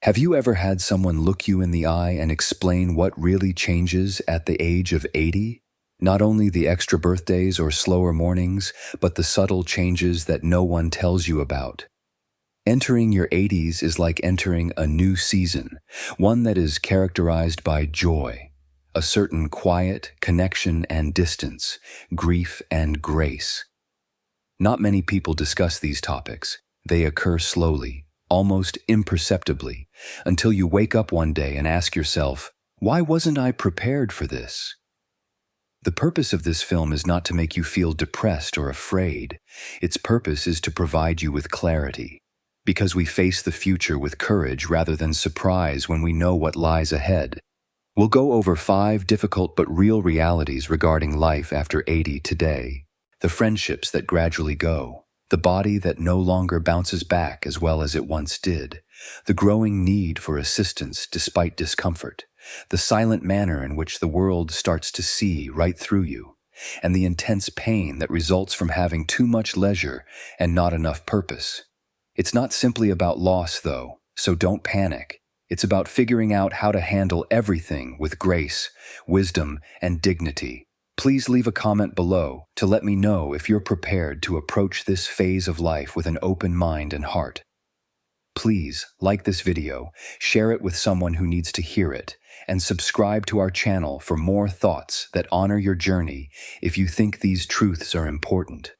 Have you ever had someone look you in the eye and explain what really changes at the age of 80? Not only the extra birthdays or slower mornings, but the subtle changes that no one tells you about. Entering your 80s is like entering a new season, one that is characterized by joy, a certain quiet connection and distance, grief and grace. Not many people discuss these topics. They occur slowly, almost imperceptibly, until you wake up one day and ask yourself, why wasn't I prepared for this? The purpose of this film is not to make you feel depressed or afraid. Its purpose is to provide you with clarity, because we face the future with courage rather than surprise when we know what lies ahead. We'll go over 5 difficult but real realities regarding life after 80 today. The friendships that gradually go, the body that no longer bounces back as well as it once did, the growing need for assistance despite discomfort, the silent manner in which the world starts to see right through you, and the intense pain that results from having too much leisure and not enough purpose. It's not simply about loss, though, so don't panic. It's about figuring out how to handle everything with grace, wisdom, and dignity. Please leave a comment below to let me know if you're prepared to approach this phase of life with an open mind and heart. Please like this video, share it with someone who needs to hear it, and subscribe to our channel for more thoughts that honor your journey if you think these truths are important.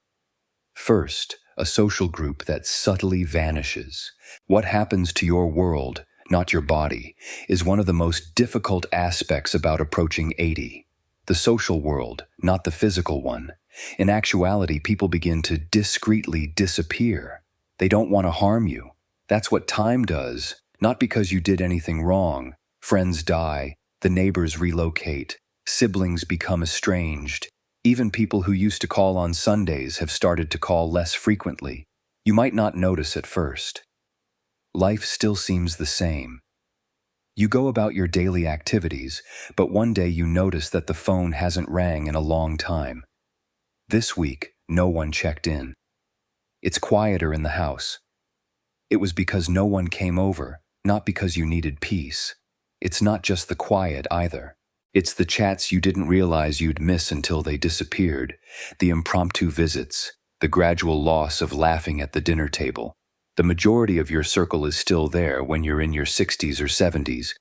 First, a social group that subtly vanishes. What happens to your world, not your body, is one of the most difficult aspects about approaching 80. The social world, not the physical one. In actuality, people begin to discreetly disappear. They don't want to harm you. That's what time does, not because you did anything wrong. Friends die, the neighbors relocate, siblings become estranged. Even people who used to call on Sundays have started to call less frequently. You might not notice at first. Life still seems the same. You go about your daily activities, but one day you notice that the phone hasn't rang in a long time. This week, no one checked in. It's quieter in the house. It was because no one came over, not because you needed peace. It's not just the quiet either. It's the chats you didn't realize you'd miss until they disappeared, the impromptu visits, the gradual loss of laughing at the dinner table. The majority of your circle is still there when you're in your 60s or 70s.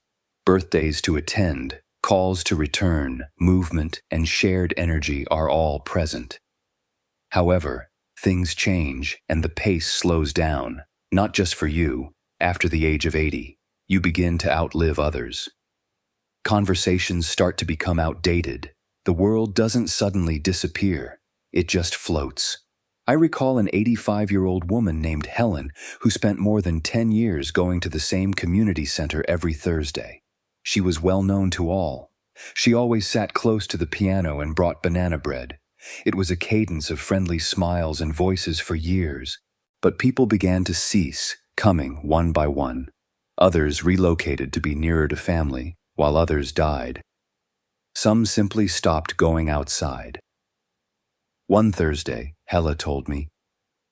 Birthdays to attend, calls to return, movement, and shared energy are all present. However, things change and the pace slows down, not just for you. After the age of 80, you begin to outlive others. Conversations start to become outdated. The world doesn't suddenly disappear, it just floats. I recall an 85-year-old woman named Helen who spent more than 10 years going to the same community center every Thursday. She was well known to all. She always sat close to the piano and brought banana bread. It was a cadence of friendly smiles and voices for years. But people began to cease, coming one by one. Others relocated to be nearer to family, while others died. Some simply stopped going outside. One Thursday, Hella told me,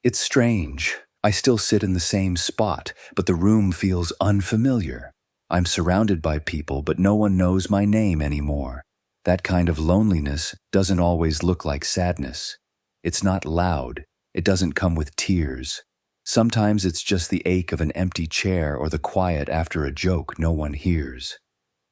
"It's strange. I still sit in the same spot, but the room feels unfamiliar. I'm surrounded by people, but no one knows my name anymore. That kind of loneliness doesn't always look like sadness. It's not loud. It doesn't come with tears. Sometimes it's just the ache of an empty chair or the quiet after a joke no one hears.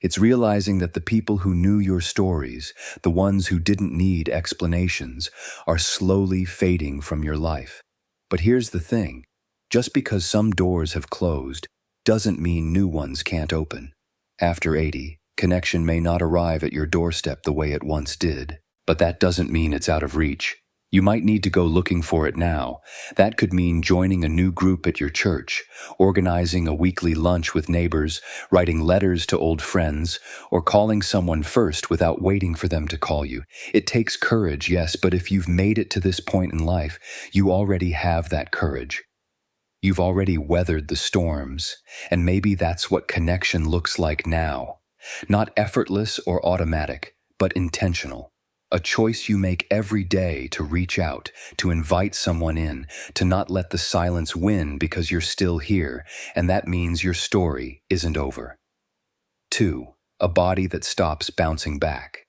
It's realizing that the people who knew your stories, the ones who didn't need explanations, are slowly fading from your life. But here's the thing. Just because some doors have closed doesn't mean new ones can't open. After 80, connection may not arrive at your doorstep the way it once did, but that doesn't mean it's out of reach. You might need to go looking for it now. That could mean joining a new group at your church, organizing a weekly lunch with neighbors, writing letters to old friends, or calling someone first without waiting for them to call you. It takes courage, yes, but if you've made it to this point in life, you already have that courage. You've already weathered the storms, and maybe that's what connection looks like now. Not effortless or automatic, but intentional. A choice you make every day to reach out, to invite someone in, to not let the silence win because you're still here, and that means your story isn't over. 2. A body that stops bouncing back.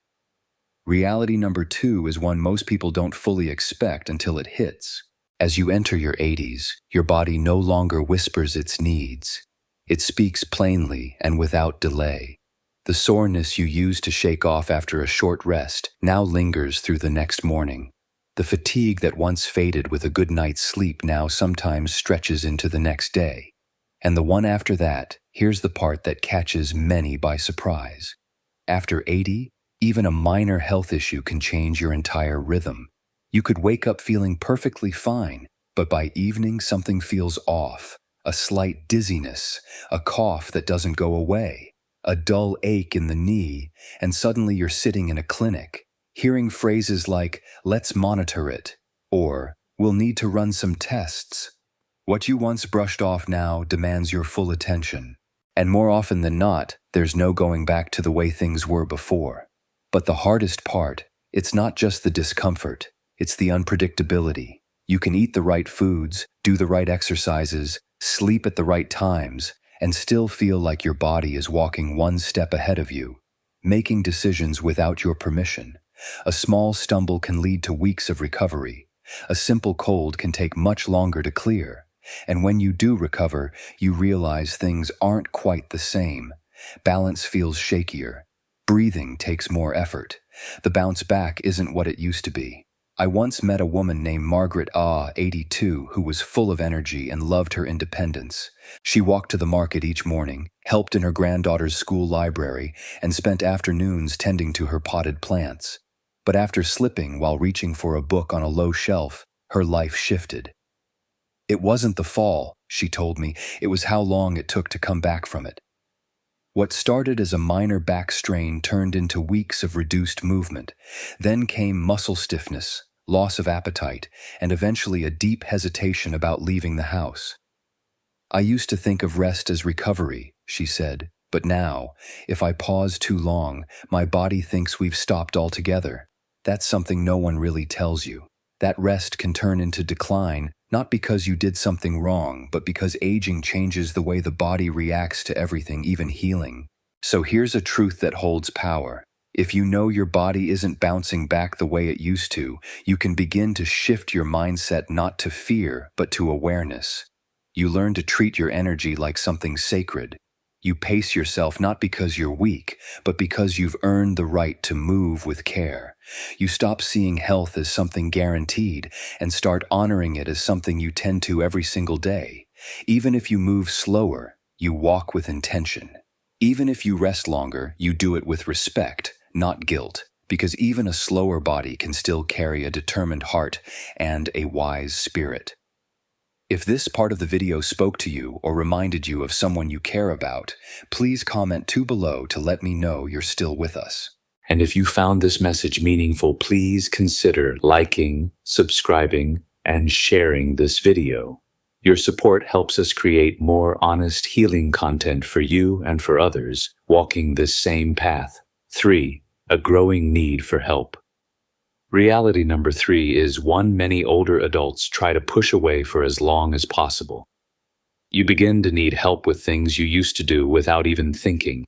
Reality number 2 is one most people don't fully expect until it hits. As you enter your 80s, your body no longer whispers its needs. It speaks plainly and without delay. The soreness you used to shake off after a short rest now lingers through the next morning. The fatigue that once faded with a good night's sleep now sometimes stretches into the next day. And the one after that, here's the part that catches many by surprise. After 80, even a minor health issue can change your entire rhythm. You could wake up feeling perfectly fine, but by evening something feels off. A slight dizziness, a cough that doesn't go away, a dull ache in the knee, and suddenly you're sitting in a clinic, hearing phrases like, "Let's monitor it," or "We'll need to run some tests." What you once brushed off now demands your full attention. And more often than not, there's no going back to the way things were before. But the hardest part, it's not just the discomfort, it's the unpredictability. You can eat the right foods, do the right exercises, sleep at the right times, and still feel like your body is walking one step ahead of you, making decisions without your permission. A small stumble can lead to weeks of recovery. A simple cold can take much longer to clear. And when you do recover, you realize things aren't quite the same. Balance feels shakier. Breathing takes more effort. The bounce back isn't what it used to be. I once met a woman named Margaret 82, who was full of energy and loved her independence. She walked to the market each morning, helped in her granddaughter's school library, and spent afternoons tending to her potted plants. But after slipping while reaching for a book on a low shelf, her life shifted. It wasn't the fall, she told me, it was how long it took to come back from it. What started as a minor back strain turned into weeks of reduced movement. Then came muscle stiffness, loss of appetite, and eventually a deep hesitation about leaving the house. "I used to think of rest as recovery," she said, "but now, if I pause too long, my body thinks we've stopped altogether. That's something no one really tells you. That rest can turn into decline, not because you did something wrong, but because aging changes the way the body reacts to everything, even healing. So here's a truth that holds power. If you know your body isn't bouncing back the way it used to, you can begin to shift your mindset not to fear, but to awareness. You learn to treat your energy like something sacred. You pace yourself not because you're weak, but because you've earned the right to move with care. You stop seeing health as something guaranteed and start honoring it as something you tend to every single day. Even if you move slower, you walk with intention. Even if you rest longer, you do it with respect, not guilt, because even a slower body can still carry a determined heart and a wise spirit. If this part of the video spoke to you or reminded you of someone you care about, please comment below to let me know you're still with us. And if you found this message meaningful, please consider liking, subscribing, and sharing this video. Your support helps us create more honest healing content for you and for others walking this same path. 3. A growing need for help. Reality number 3 is one many older adults try to push away for as long as possible. You begin to need help with things you used to do without even thinking.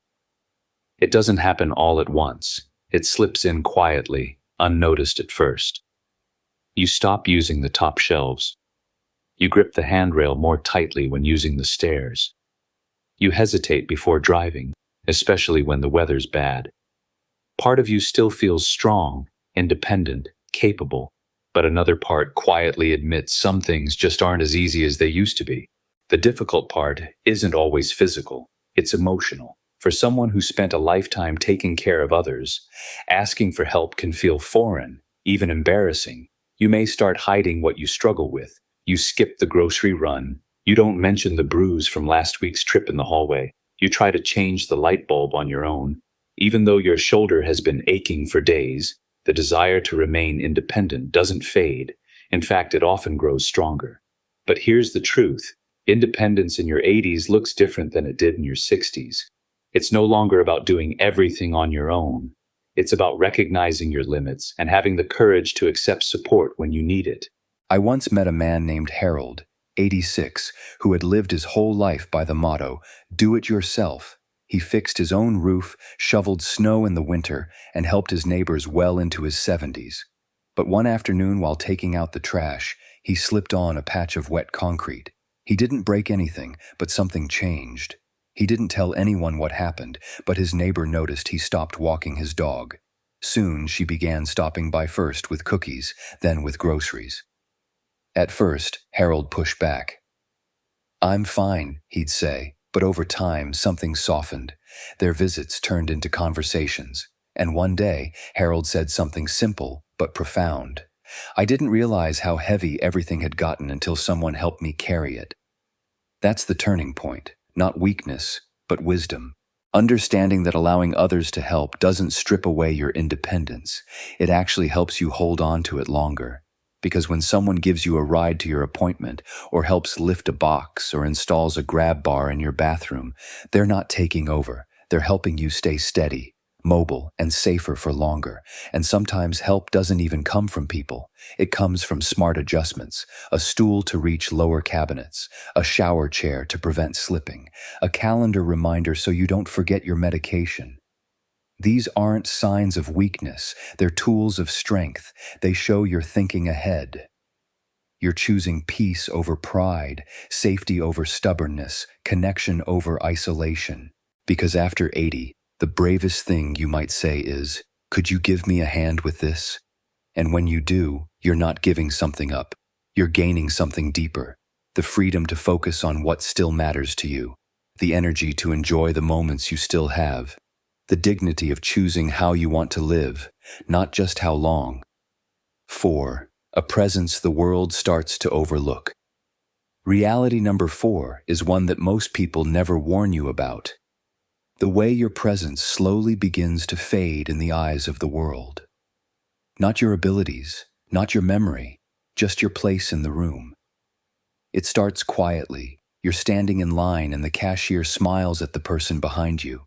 It doesn't happen all at once. It slips in quietly, unnoticed at first. You stop using the top shelves. You grip the handrail more tightly when using the stairs. You hesitate before driving, especially when the weather's bad. Part of you still feels strong, independent, capable, but another part quietly admits some things just aren't as easy as they used to be. The difficult part isn't always physical, it's emotional. For someone who spent a lifetime taking care of others, asking for help can feel foreign, even embarrassing. You may start hiding what you struggle with. You skip the grocery run. You don't mention the bruise from last week's trip in the hallway. You try to change the light bulb on your own. Even though your shoulder has been aching for days, the desire to remain independent doesn't fade. In fact, it often grows stronger. But here's the truth. Independence in your 80s looks different than it did in your 60s. It's no longer about doing everything on your own. It's about recognizing your limits and having the courage to accept support when you need it. I once met a man named Harold, 86, who had lived his whole life by the motto, "Do it yourself." He fixed his own roof, shoveled snow in the winter, and helped his neighbors well into his 70s. But one afternoon while taking out the trash, he slipped on a patch of wet concrete. He didn't break anything, but something changed. He didn't tell anyone what happened, but his neighbor noticed he stopped walking his dog. Soon she began stopping by first with cookies, then with groceries. At first, Harold pushed back. "I'm fine," he'd say, but over time something softened. Their visits turned into conversations. And one day, Harold said something simple but profound. "I didn't realize how heavy everything had gotten until someone helped me carry it." That's the turning point, not weakness, but wisdom. Understanding that allowing others to help doesn't strip away your independence. It actually helps you hold on to it longer. Because when someone gives you a ride to your appointment, or helps lift a box, or installs a grab bar in your bathroom, they're not taking over. They're helping you stay steady, mobile, and safer for longer. And sometimes help doesn't even come from people. It comes from smart adjustments: a stool to reach lower cabinets, a shower chair to prevent slipping, a calendar reminder so you don't forget your medication. These aren't signs of weakness, they're tools of strength. They show you're thinking ahead. You're choosing peace over pride, safety over stubbornness, connection over isolation. Because after 80, the bravest thing you might say is, "Could you give me a hand with this?" And when you do, you're not giving something up. You're gaining something deeper. The freedom to focus on what still matters to you. The energy to enjoy the moments you still have. The dignity of choosing how you want to live, not just how long. 4. A presence the world starts to overlook. Reality number 4 is one that most people never warn you about. The way your presence slowly begins to fade in the eyes of the world. Not your abilities, not your memory, just your place in the room. It starts quietly. You're standing in line and the cashier smiles at the person behind you.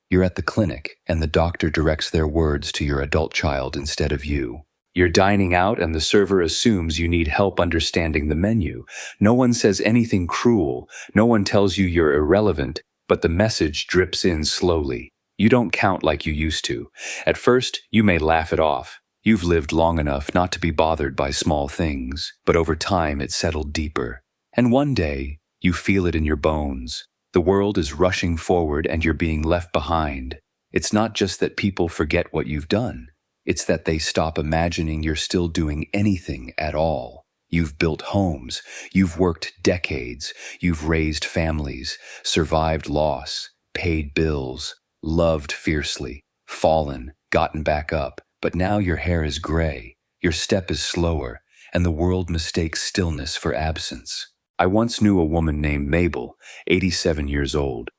You're at the clinic, and the doctor directs their words to your adult child instead of you. You're dining out, and the server assumes you need help understanding the menu. No one says anything cruel. No one tells you you're irrelevant, but the message drips in slowly. You don't count like you used to. At first, you may laugh it off. You've lived long enough not to be bothered by small things, but over time it settled deeper. And one day, you feel it in your bones. The world is rushing forward and you're being left behind. It's not just that people forget what you've done. It's that they stop imagining you're still doing anything at all. You've built homes. You've worked decades. You've raised families, survived loss, paid bills, loved fiercely, fallen, gotten back up. But now your hair is gray, your step is slower, and the world mistakes stillness for absence. I once knew a woman named Mabel, 87 years old.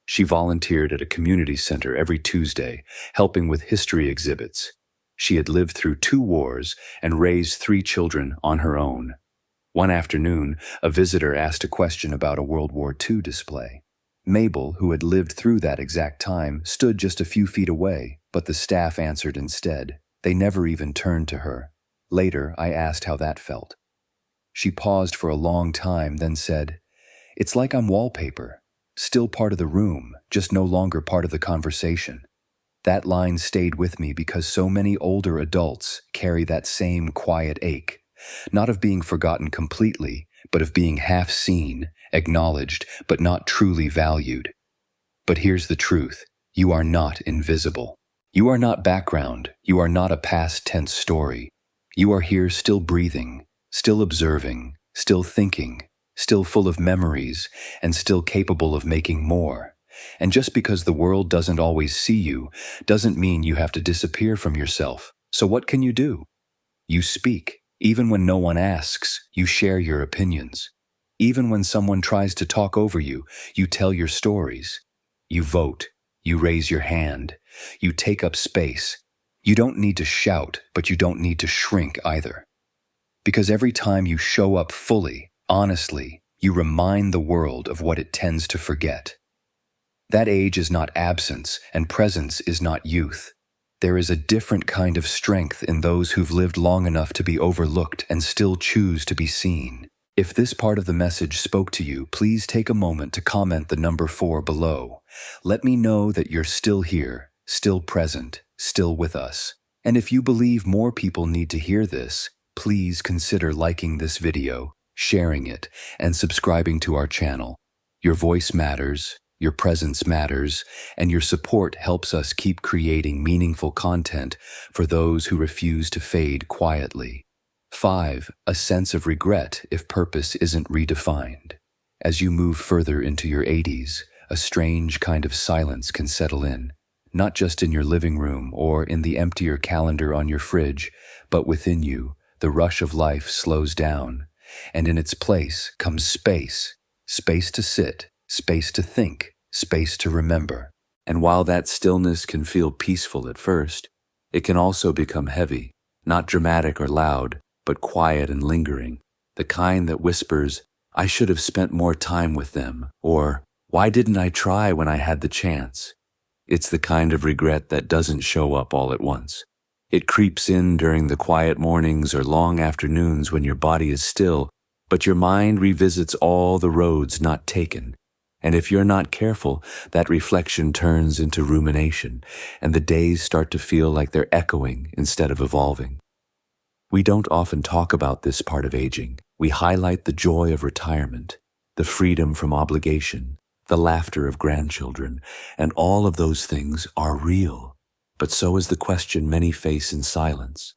She volunteered at a community center every Tuesday, helping with history exhibits. She had lived through 2 wars and raised 3 children on her own. One afternoon, a visitor asked a question about a World War II display. Mabel, who had lived through that exact time, stood just a few feet away, but the staff answered instead. They never even turned to her. Later, I asked how that felt. She paused for a long time, then said, "It's like I'm wallpaper, still part of the room, just no longer part of the conversation." That line stayed with me because so many older adults carry that same quiet ache, not of being forgotten completely, but of being half seen, acknowledged, but not truly valued. But here's the truth: you are not invisible. You are not background. You are not a past tense story. You are here still breathing, still observing, still thinking, still full of memories, and still capable of making more. And just because the world doesn't always see you, doesn't mean you have to disappear from yourself. So what can you do? You speak. Even when no one asks, you share your opinions. Even when someone tries to talk over you, you tell your stories. You vote. You raise your hand. You take up space. You don't need to shout, but you don't need to shrink either. Because every time you show up fully, honestly, you remind the world of what it tends to forget. That age is not absence, and presence is not youth. There is a different kind of strength in those who've lived long enough to be overlooked and still choose to be seen. If this part of the message spoke to you, please take a moment to comment the number 4 below. Let me know that you're still here, still present, still with us. And if you believe more people need to hear this, please consider liking this video, sharing it, and subscribing to our channel. Your voice matters, your presence matters, and your support helps us keep creating meaningful content for those who refuse to fade quietly. 5. A sense of regret if purpose isn't redefined. As you move further into your 80s, a strange kind of silence can settle in, not just in your living room or in the emptier calendar on your fridge, but within you. The rush of life slows down, and in its place comes space. Space to sit, space to think, space to remember. And while that stillness can feel peaceful at first, it can also become heavy, not dramatic or loud, but quiet and lingering, the kind that whispers, "I should have spent more time with them," or "Why didn't I try when I had the chance?" It's the kind of regret that doesn't show up all at once. It creeps in during the quiet mornings or long afternoons when your body is still, but your mind revisits all the roads not taken. And if you're not careful, that reflection turns into rumination, and the days start to feel like they're echoing instead of evolving. We don't often talk about this part of aging. We highlight the joy of retirement, the freedom from obligation, the laughter of grandchildren, and all of those things are real. But so is the question many face in silence.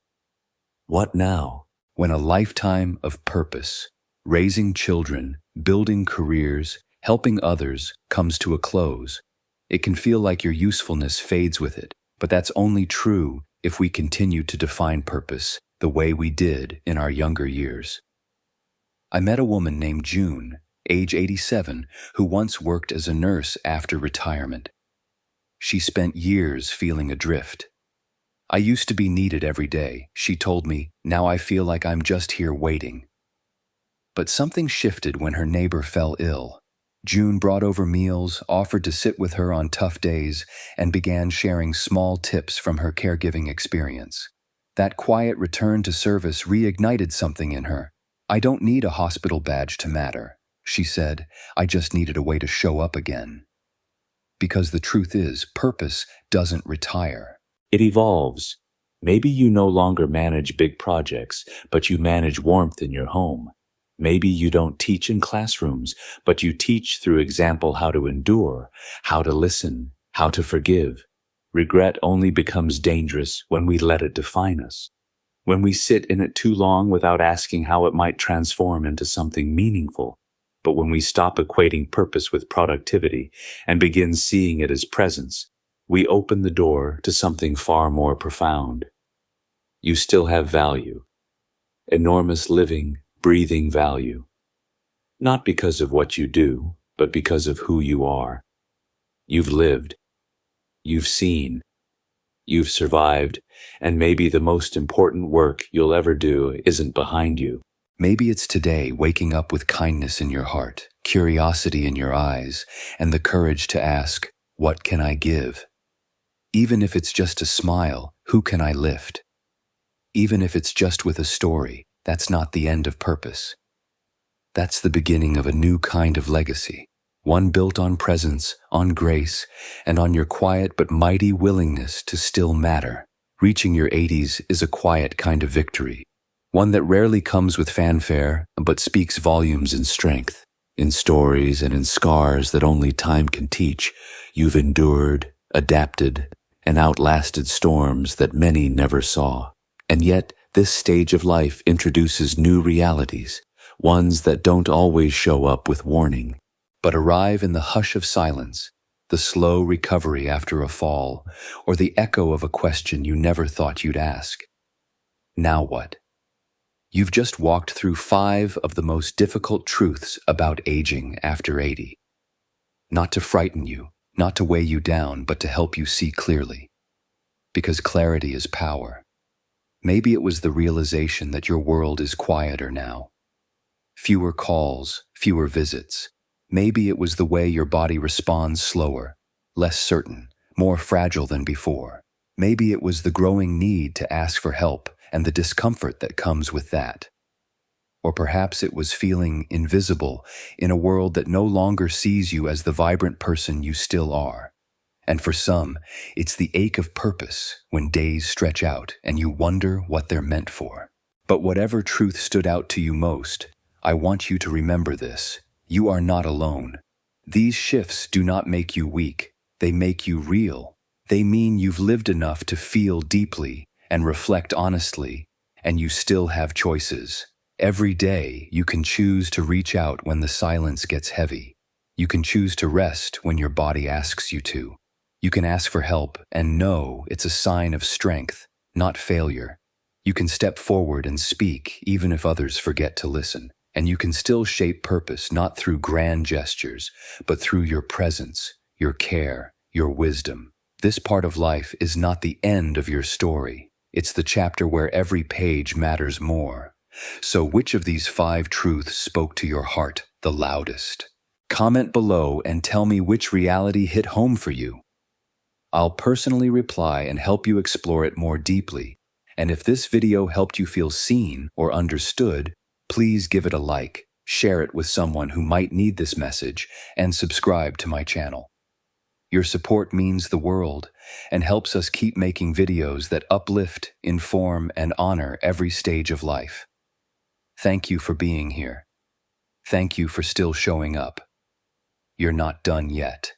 What now? When a lifetime of purpose, raising children, building careers, helping others, comes to a close, it can feel like your usefulness fades with it. But that's only true if we continue to define purpose the way we did in our younger years. I met a woman named June, age 87, who once worked as a nurse after retirement. She spent years feeling adrift. "I used to be needed every day," she told me. "Now I feel like I'm just here waiting." But something shifted when her neighbor fell ill. June brought over meals, offered to sit with her on tough days, and began sharing small tips from her caregiving experience. That quiet return to service reignited something in her. "I don't need a hospital badge to matter," she said. "I just needed a way to show up again." Because the truth is, purpose doesn't retire. It evolves. Maybe you no longer manage big projects, but you manage warmth in your home. Maybe you don't teach in classrooms, but you teach through example how to endure, how to listen, how to forgive. Regret only becomes dangerous when we let it define us. When we sit in it too long without asking how it might transform into something meaningful. But when we stop equating purpose with productivity and begin seeing it as presence, we open the door to something far more profound. You still have value. Enormous living, breathing value. Not because of what you do, but because of who you are. You've lived. You've seen. You've survived. And maybe the most important work you'll ever do isn't behind you. Maybe it's today, waking up with kindness in your heart, curiosity in your eyes, and the courage to ask, "What can I give?" Even if it's just a smile, who can I lift? Even if it's just with a story, that's not the end of purpose. That's the beginning of a new kind of legacy, one built on presence, on grace, and on your quiet but mighty willingness to still matter. Reaching your 80s is a quiet kind of victory, one that rarely comes with fanfare, but speaks volumes in strength. In stories and in scars that only time can teach, you've endured, adapted, and outlasted storms that many never saw. And yet, this stage of life introduces new realities, ones that don't always show up with warning, but arrive in the hush of silence, the slow recovery after a fall, or the echo of a question you never thought you'd ask. Now what? You've just walked through 5 of the most difficult truths about aging after 80. Not to frighten you, not to weigh you down, but to help you see clearly. Because clarity is power. Maybe it was the realization that your world is quieter now. Fewer calls, fewer visits. Maybe it was the way your body responds slower, less certain, more fragile than before. Maybe it was the growing need to ask for help and the discomfort that comes with that. Or perhaps it was feeling invisible in a world that no longer sees you as the vibrant person you still are. And for some, it's the ache of purpose when days stretch out and you wonder what they're meant for. But whatever truth stood out to you most, I want you to remember this. You are not alone. These shifts do not make you weak. They make you real. They mean you've lived enough to feel deeply and reflect honestly, and you still have choices. Every day, you can choose to reach out when the silence gets heavy. You can choose to rest when your body asks you to. You can ask for help and know it's a sign of strength, not failure. You can step forward and speak even if others forget to listen. And you can still shape purpose not through grand gestures, but through your presence, your care, your wisdom. This part of life is not the end of your story. It's the chapter where every page matters more. So which of these 5 truths spoke to your heart the loudest? Comment below and tell me which reality hit home for you. I'll personally reply and help you explore it more deeply. And if this video helped you feel seen or understood, please give it a like, share it with someone who might need this message, and subscribe to my channel. Your support means the world and helps us keep making videos that uplift, inform, and honor every stage of life. Thank you for being here. Thank you for still showing up. You're not done yet.